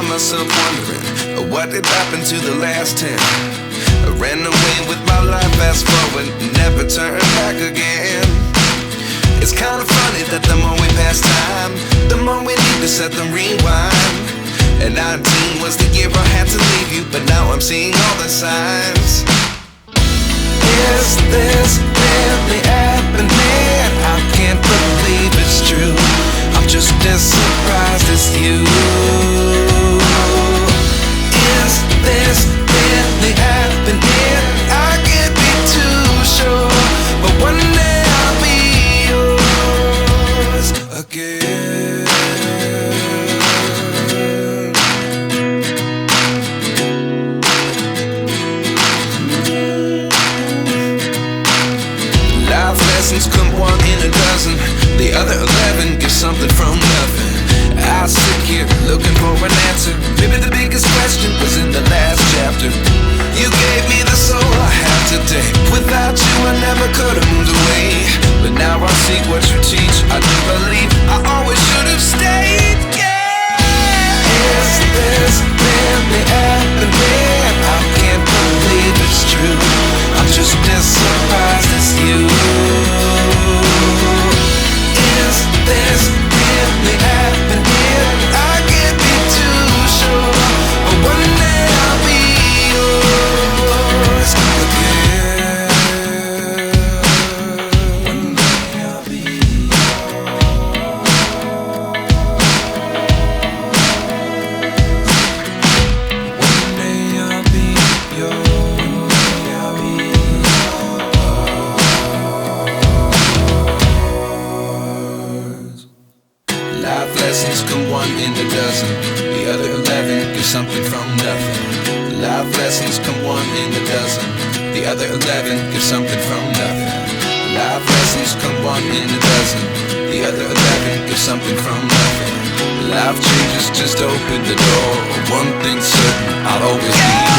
find myself wondering what did happen to the last 10. I ran away with my life, fast forward, never turn back again. It's kinda funny that the more we pass time, the more we need to set the rewind. And 19 was the year I had to leave you, but now I'm seeing all the signs. Is this really happening? I can't believe it's true. I'm just as surprised as you. Is this really happening? I can't be too sure, but one day I'll be yours again. Life lessons come one in a dozen. The other 11 give something from nothing. I sit here looking for an answer. Maybe the biggest question was in the last chapter. You gave me the soul I have today. Without you I never could have moved away. But now I see what you teach. I do believe I always should have stayed. Yeah. Is this really happening? I can't believe it's true. I'm just as surprised as you. Is this really happening? I can't be too sure, but one day I'll be yours again. One day I'll be yours. One day I'll be yours. I'll be yours. Life lessons come one in a dozen. The other 11 give something from nothing. Life lessons come one in a dozen. The other 11 give something from nothing. Life lessons come one in a dozen. The other 11 give something from nothing. Life changes just open the door. One thing's certain, I'll always be